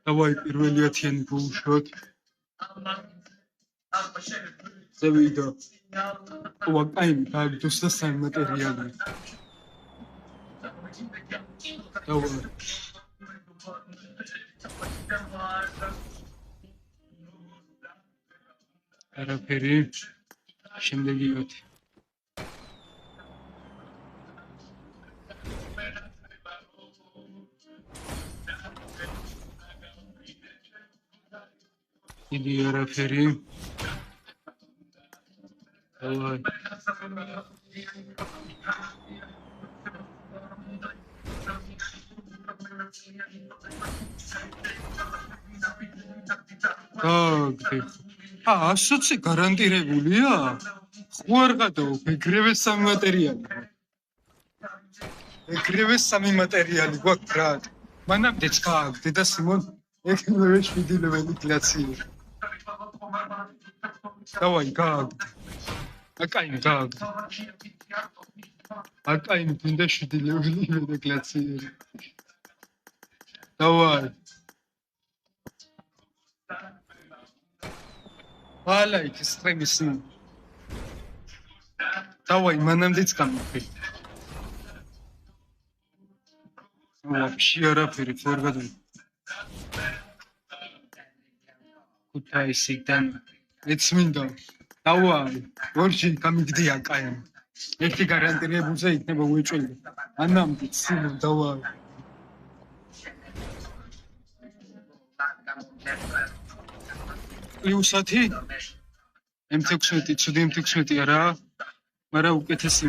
Давай პირველი ათიანი გუშვოთ. ზევიდო. ვაკაიმ გაგდოს და სამი მატერიალი. დავარ. არაფერი. შემდეგი ოთი. დიდი არაფერი. დავარ. ასოცი გარანტირებულია? ხო არ გადაო, ეგრევე სამი მატერიალი. ეგრევე სამი მატერიალი გვაქვს ბრატ. მანამდეც გააგდე და სიმონ ეგრევე 7 ლეველი გლაციერი. დავაი გააგდე. აკაინი გააგდე. აკაინი გინდა 7 ლეველი გლაციერი. დავაი. Алай, экстремисты. Давай, манамдец камни. Вообще арапери форгаду. Кутай сигдан. Эцминдо. Давай, орчин камигди акаем. Ერთი გარანტირებულზე იქნება უეჭველი. ანამდეც სიმონ დავაი. Pliusati? M16, ცუდი M16 არა, მაგრამ უკეთესი.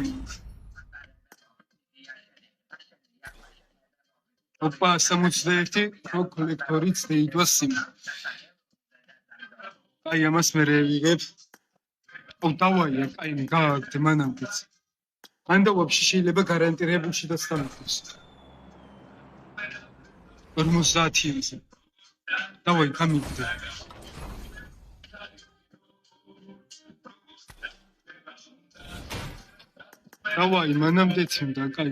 ოპა 61 რო კოლექტორიც დაიდვა სიმ. აი ამას მე ვიღებ. დავაი, აი გააგდე მანამდეც. ანდა ვაფშე შეიძლება გარანტირებულში დასტამოს. 50-ზე. დავაი, გამიგდე. დავაი, მანამდეც უნდა კაი.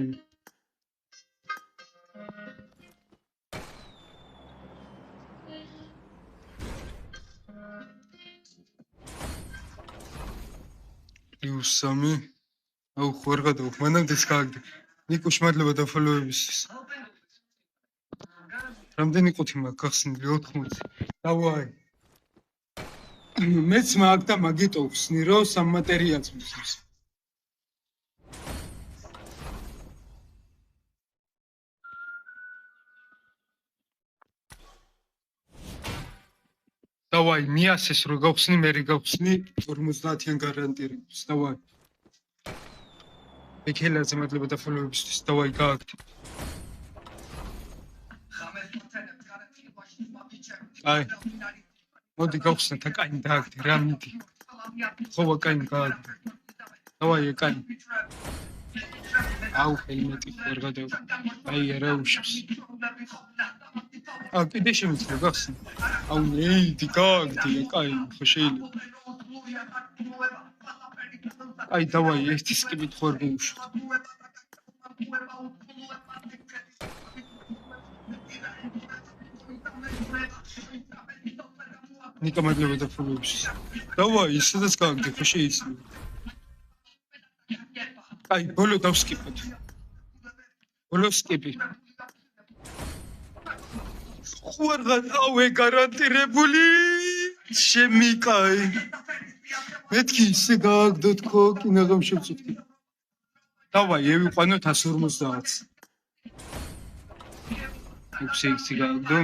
+3. აუ ხوار გადავ, მანამდეც გააგდე. ნიკო შმადლობა დაფოლოვებისთვის. რამდენი ყუთი მაქვს გახსნილი? 80. დავაი. მეც მაგდა მაგიტოვს ნირო სამ მატერიალს მისვლის. Давай, მიასეს რო გავხსნი, მე გავხსნი 50-იან გარანტირებს. Давай. ეკელაზე მადლობა დაფოლოვებისთვის. Давай, გააგდე. აი. მოდი გავხსნათ, აკაინი დააგდე, რა მიდი. ხო, აკაინი გააგდე. Давай, აკაინი. აუ, ჰელმეტი ვერ გადავ. აი, არა უშავს. კიდე შემიძლია გახსნი. აუ ნეიდი გააგდე, აკაინი, ხო შეიძლება. აი, დავაი, ერთის კიბით ხوار მოვუშვით. ნიკა მადლობა დაფოლოვებისთვის. დავაი, ისედაც გააგდე, ხო შეიძლება. აი, ბოლო დავსკიპოთ. ბოლო სკიპი. ხوار გადავე გარანტირებული შემიკაი. მეთქი ისე გააგდო თქო, კინაღამ შევწუხდი. დავაი, ევიყვანოთ 150. 6 გააგდო.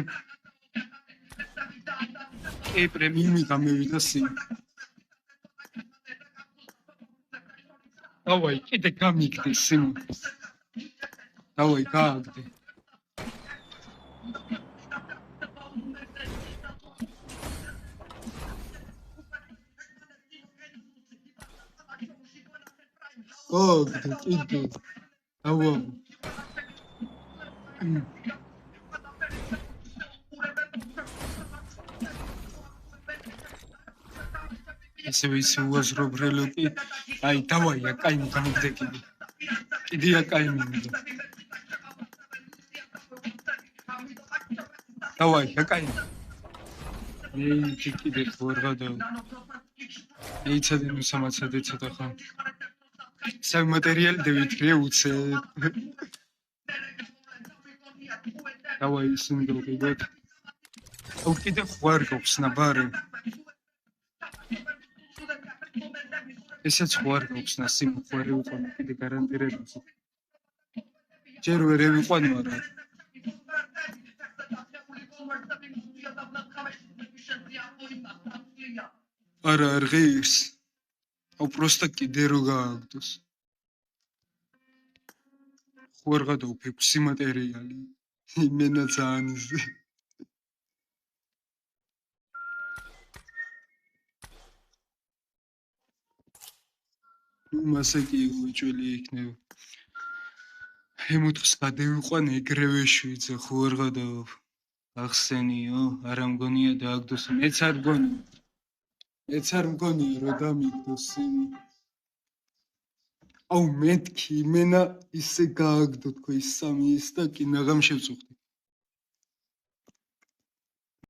პრემიუმი გამევიდა სიმ. დავაი, კიდე გამიგდე სიმ. დავაი, გააგდე. გააგდე, კიდე. დავაი. ასევე ის უაზრო ბრელოკი. აი, დავაი, აკაინი გამიგდე კიდე. კიდე აკაინი მინდა. Давай, какая? Эй, какие хворгада. Эй, цади, ну сама цади, цади хан. Сам материал Давид Реуце. Давай, сын долгий год. А у тебя хворгов с набары. Если хворгов с насим хворгов, это гарантирует. Червы реви хванмара. Ара аргис. А просто кидеру гагдус. Хворгада уфикси материали. Именно цанис. მასაკი უჭველი იქნება. ემუთხს გადევიყვან ეგრევე შვიძა ხوارღადა ახსენიო, არა მგონია დააგდოს. მეც არ მგონია რომ დამიგდოს იმი. აუ მეთქი იმენა ისე გააგდო თქო ის სამი ის და კინაღამ შევწუხდი.